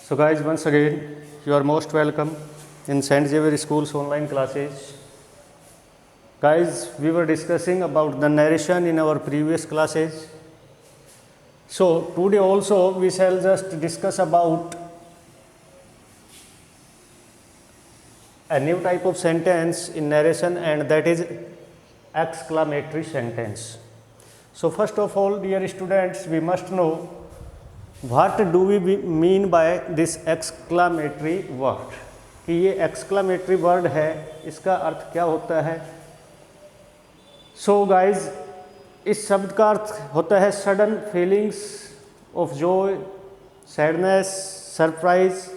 So guys, once again, you are most welcome in St. Xavier School's online classes. Guys, we were discussing about the narration in our previous classes. So today also we shall just discuss about a new type of sentence in narration, and that is exclamatory sentence. So first of all, dear students, we must know what do we mean by this exclamatory word, कि ये exclamatory word है, इसका अर्थ क्या होता है. So guys, इस शब्द का अर्थ होता है sudden feelings of Joy, sadness, surprise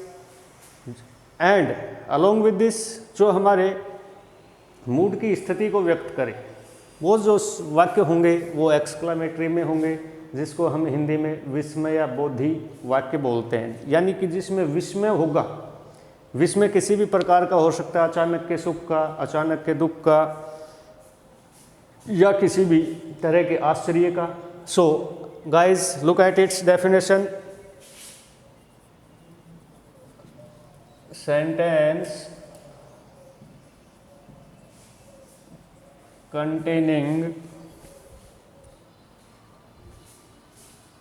and along with this जो हमारे मूड की स्थिति को व्यक्त करे, वो जो वाक्य होंगे वो एक्सक्लामेटरी में होंगे, जिसको हम हिंदी में विस्मय या बोधि वाक्य बोलते हैं. यानी कि जिसमें विस्मय होगा. विस्मय किसी भी प्रकार का हो सकता है, अचानक के सुख का, अचानक के दुख का, या किसी भी तरह के आश्चर्य का. So guys, look at its definition. Sentence containing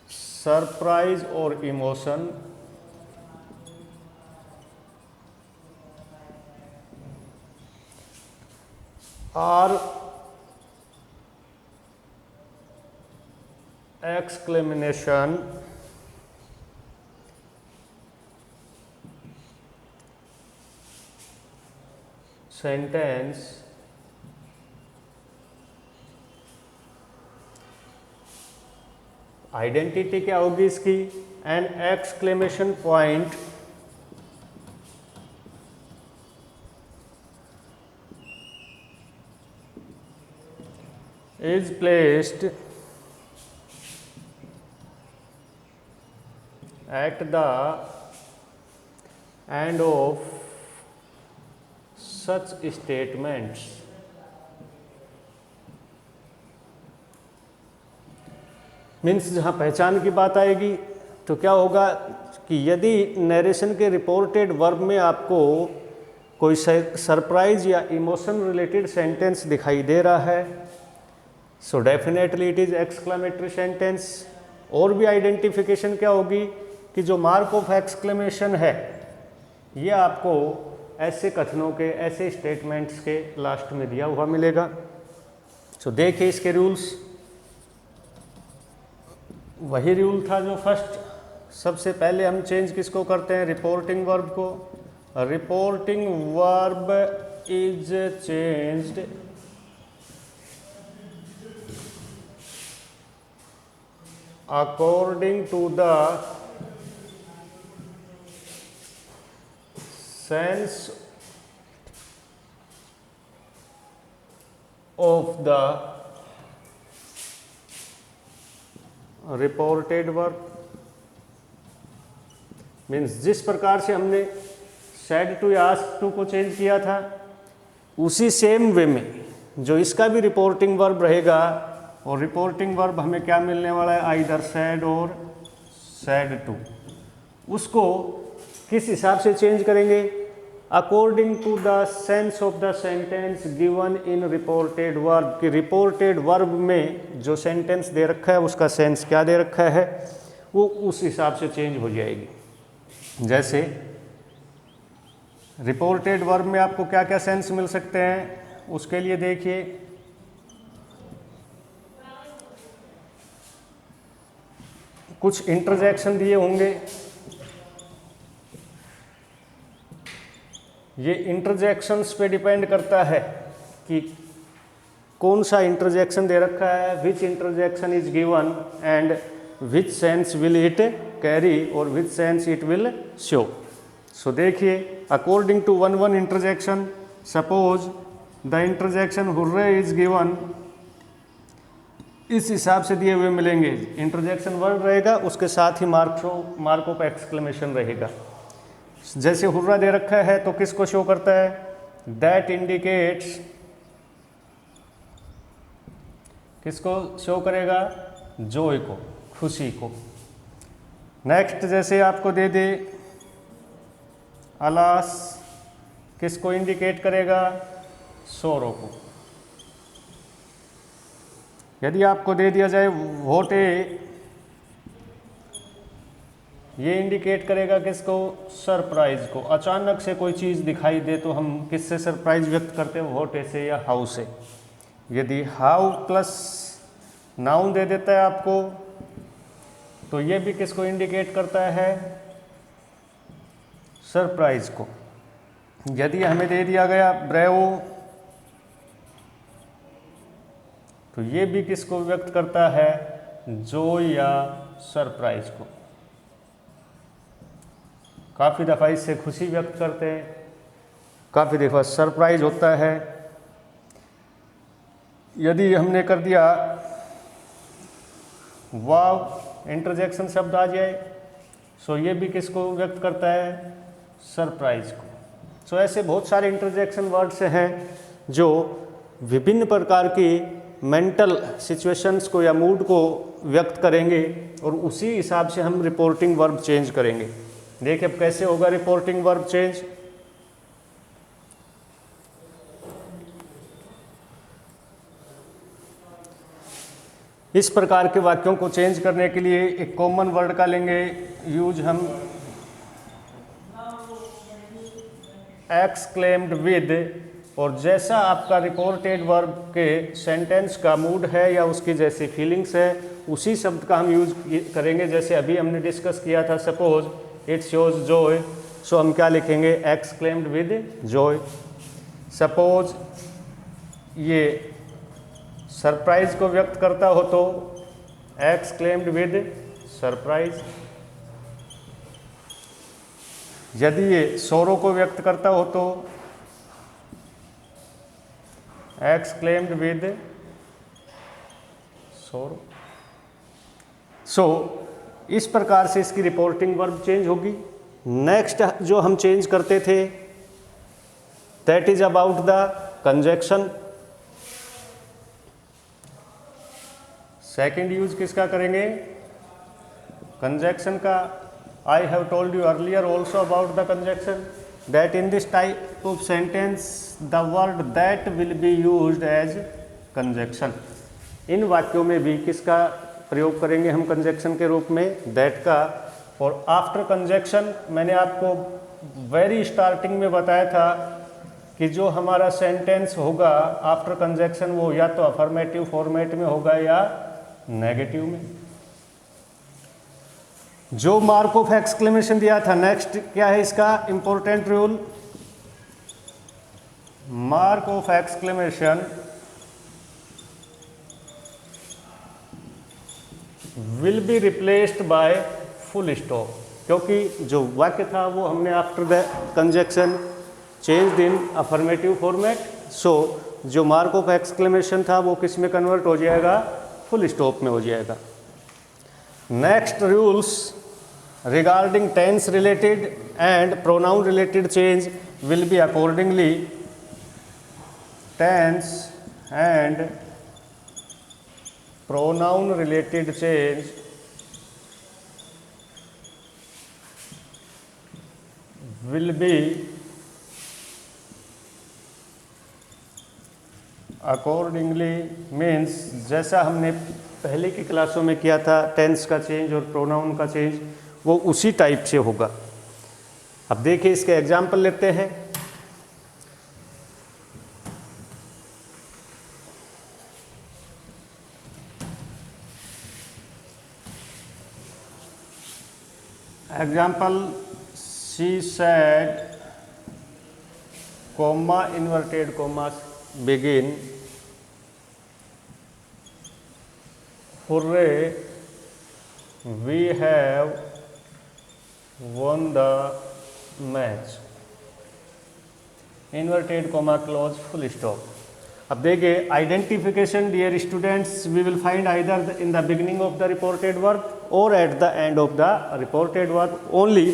surprise or emotion or exclamation sentence identity क्या होगी इसकी, and exclamation point is placed at the end of such statements. Means जहाँ पहचान की बात आएगी तो क्या होगा कि यदि नरेशन के रिपोर्टेड वर्ब में आपको कोई सरप्राइज या इमोशन रिलेटेड सेंटेंस दिखाई दे रहा है, so definitely it is exclamatory sentence. और भी आइडेंटिफिकेशन क्या होगी कि जो मार्क ऑफ एक्सक्लेमेशन है ये आपको ऐसे कथनों के, ऐसे स्टेटमेंट्स के लास्ट में दिया हुआ मिलेगा. सो देखिए इसके रूल्स. वही रूल था जो फर्स्ट, सबसे पहले हम चेंज किसको करते हैं, रिपोर्टिंग वर्ब को. Reporting verb is changed according to the sense of the reported verb. Means जिस प्रकार से हमने सेड टू या आस्क टू को चेंज किया था, उसी सेम वे में जो इसका भी रिपोर्टिंग वर्ब रहेगा, और रिपोर्टिंग वर्ब हमें क्या मिलने वाला है, आइदर सेड और सेड टू. उसको किस हिसाब से चेंज करेंगे, according to the sense of the sentence given in reported verb. कि रिपोर्टेड वर्ब में जो सेंटेंस दे रखा है उसका सेंस क्या दे रखा है, वो उस हिसाब से चेंज हो जाएगी. जैसे रिपोर्टेड वर्ब में आपको क्या क्या सेंस मिल सकते हैं, उसके लिए देखिए. कुछ इंटरजेक्शन दिए होंगे. ये इंटरजेक्शंस पे डिपेंड करता है कि कौन सा इंटरजेक्शन दे रखा है, which interjection is given and which sense will it carry और which sense it will show. So देखिए, according to one interjection, suppose the interjection hurray is given, इस हिसाब से दिए हुए मिलेंगे. इंटरजेक्शन वर्ड रहेगा, उसके साथ ही मार्क ऑफ एक्सक्लेमेशन रहेगा. जैसे हुर्रा दे रखा है तो किसको शो करता है, दैट इंडिकेट्स, किसको शो करेगा, जॉय को, खुशी को. नेक्स्ट जैसे आपको दे दे अलास किसको इंडिकेट करेगा? सोरो को। यदि आपको दे दिया जाए व्हाट ए, ये इंडिकेट करेगा किसको? सरप्राइज को। अचानक से कोई चीज़ दिखाई दे तो हम किससे सरप्राइज व्यक्त करते हैं? व्हाट ए से या हाउ से। यदि हाउ प्लस नाउन दे देता है आपको तो ये भी किसको इंडिकेट करता है? सरप्राइज को। यदि हमें दे दिया गया ब्रेवो तो ये भी किसको व्यक्त करता है? जॉय या सरप्राइज को। काफ़ी दफ़ा इससे खुशी व्यक्त करते हैं, काफ़ी दफ़ा सरप्राइज होता है। यदि हमने कर दिया वाव, इंटरजेक्शन शब्द आ जाए सो ये भी किसको व्यक्त करता है? सरप्राइज को। सो ऐसे बहुत सारे इंटरजेक्शन वर्ड्स हैं जो विभिन्न प्रकार की मेंटल सिचुएशंस को या मूड को व्यक्त करेंगे और उसी हिसाब से हम रिपोर्टिंग वर्ब चेंज करेंगे। देखिए अब कैसे होगा रिपोर्टिंग वर्ब चेंज। इस प्रकार के वाक्यों को चेंज करने के लिए एक कॉमन वर्ड का लेंगे यूज हम एक्सक्लेम्ड विद, और जैसा आपका रिपोर्टेड वर्ब के सेंटेंस का मूड है या उसकी जैसी फीलिंग्स है उसी शब्द का हम यूज करेंगे। जैसे अभी हमने डिस्कस किया था, सपोज इट शोज जॉय, सो हम क्या लिखेंगे? Exclaimed with Joy. सपोज ये सरप्राइज को व्यक्त करता हो तो एक्सक्लेम्ड विद सरप्राइज। यदि ये सोरो को व्यक्त करता हो तो एक्सक्लेम्ड विद सोरो। सो इस प्रकार से इसकी रिपोर्टिंग वर्ब चेंज होगी। नेक्स्ट जो हम चेंज करते थे that is about the conjunction. Second use किसका करेंगे? कंजक्शन का। I have told you earlier also about the conjunction that in this type of sentence the word that will be used as conjunction। इन वाक्यों में भी किसका प्रयोग करेंगे हम कंजक्शन के रूप में? that का। और आफ्टर कंजक्शन मैंने आपको वेरी स्टार्टिंग में बताया था कि जो हमारा सेंटेंस होगा आफ्टर कंजक्शन वो या तो अफर्मेटिव फॉर्मेट में होगा या नेगेटिव में। जो मार्क ऑफ एक्सक्लेमेशन दिया था, नेक्स्ट क्या है इसका important rule? Mark of exclamation will be replaced by full stop, क्योंकि जो वाक्य था वो हमने after the conjunction changed in affirmative format. So जो मार्क ऑफ एक्सक्लेमेशन था वो किस में कन्वर्ट हो जाएगा? फुल स्टॉप में हो जाएगा। Next rules regarding tense related and pronoun related change will be accordingly tense and pronoun related change will be accordingly means जैसा हमने पहले की क्लासों में किया था टेंस का चेंज और प्रोनाउन का चेंज वो उसी टाइप से होगा। अब देखिए इसके एग्जाम्पल लेते हैं। Example she said comma inverted comma begin hurray we have won the match, inverted comma close full stop। अब देखिए identification dear students we will find either in the beginning of the reported verb और at the end of the reported verb. Only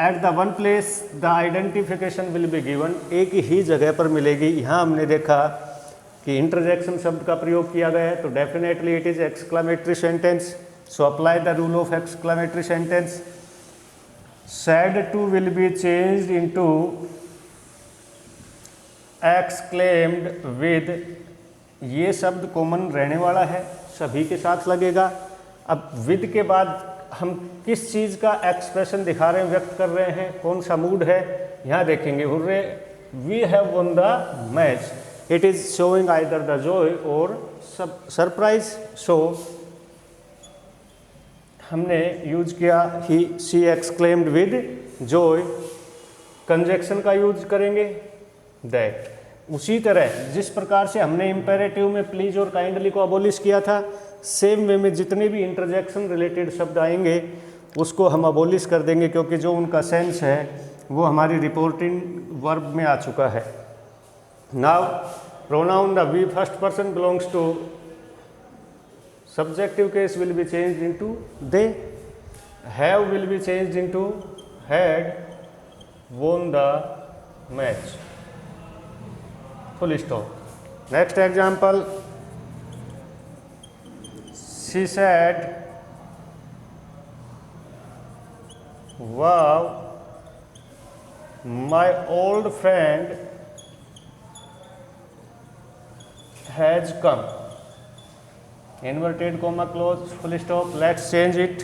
at the one place the identification will be given. एक ही जगह पर मिलेगी। यहाँ हमने देखा कि इंटरजेक्शन शब्द का प्रयोग किया गया है तो definitely it is exclamatory sentence. So apply the rule of exclamatory sentence। sad to will be changed into exclaimed with, ये शब्द कॉमन रहने वाला है, सभी के साथ लगेगा। अब विद के बाद हम किस चीज़ का एक्सप्रेशन दिखा रहे हैं, व्यक्त कर रहे हैं, कौन सा मूड है, यहाँ देखेंगे। Hurray we have won the match, it is showing either the joy और सरप्राइज। सो हमने यूज किया he she exclaimed with joy, conjunction का यूज करेंगे दैट। उसी तरह जिस प्रकार से हमने इम्पेरेटिव में प्लीज और काइंडली को अबोलिश किया था, सेम वे में जितने भी इंटरजेक्शन रिलेटेड शब्द आएंगे उसको हम अबोलिश कर देंगे, क्योंकि जो उनका सेंस है वो हमारी रिपोर्टिंग वर्ब में आ चुका है। Now pronoun the we first person belongs to subjective case will be changed into they, have will be changed into had won the match, full stop. Next example, she said wow my old friend has come, inverted comma close full stop. Let's change it.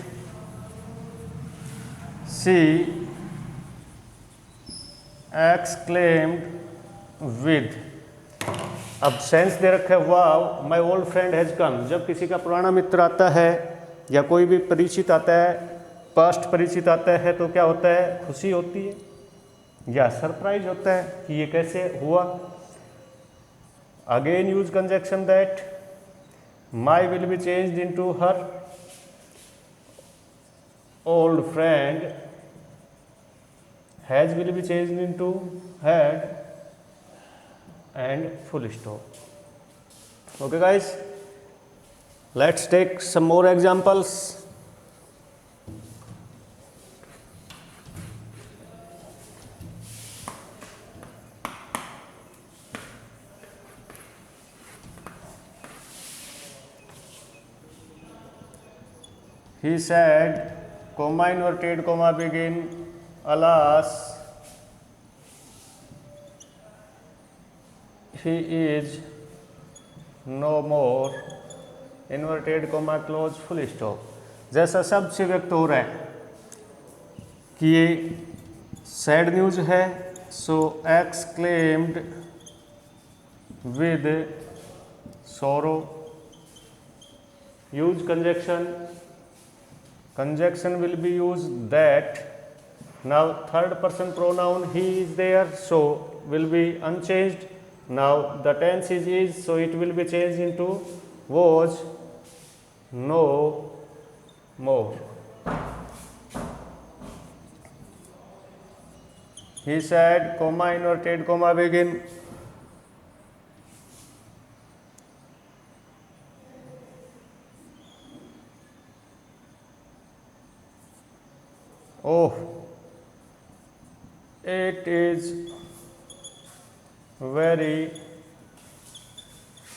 She exclaimed with, अब sense दे रखा है wow my old friend has come. जब किसी का पुराना मित्र आता है या कोई भी परिचित आता है, पास्ट परिचित आता है, तो क्या होता है, खुशी होती है या सरप्राइज होता है कि ये कैसे हुआ। Again use conjunction that, my will be changed into her old friend, has will be changed into had, and full stop. Okay guys, let's take some more examples. He said, comma inverted comma begin, alas, he is no more, inverted comma close full stop. जैसा शब्द से व्यक्त हो रहा है कि ये sad news है, so exclaimed with sorrow, use conjunction. Conjunction will be used that. Now third person pronoun he is there, so will be unchanged. Now the tense is, so it will be changed into was no more. He said, comma inverted comma begin, oh, it is very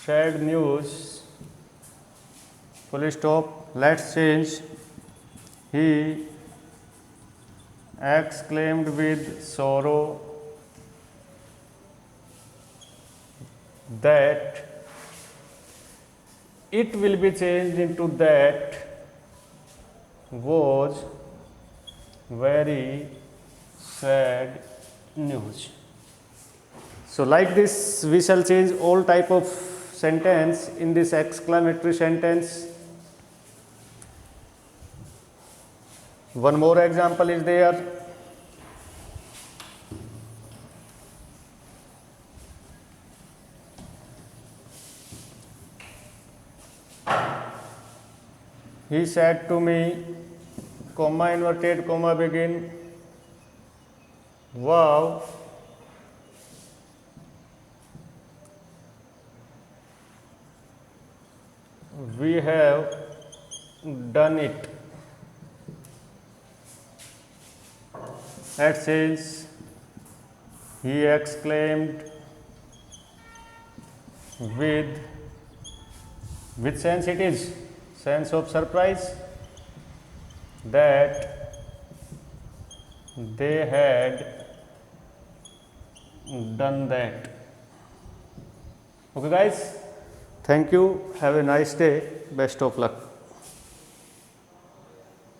sad news, full stop. Let's change. He exclaimed with sorrow that, it will be changed into that was very sad news. So like this we shall change all type of sentence in this exclamatory sentence. One more example is there. He said to me, comma inverted comma begin, wow, we have done it. Let's change. He exclaimed with which sense it is? Sense of surprise. That they had done that. Okay guys, thank you, have a nice day, best of luck.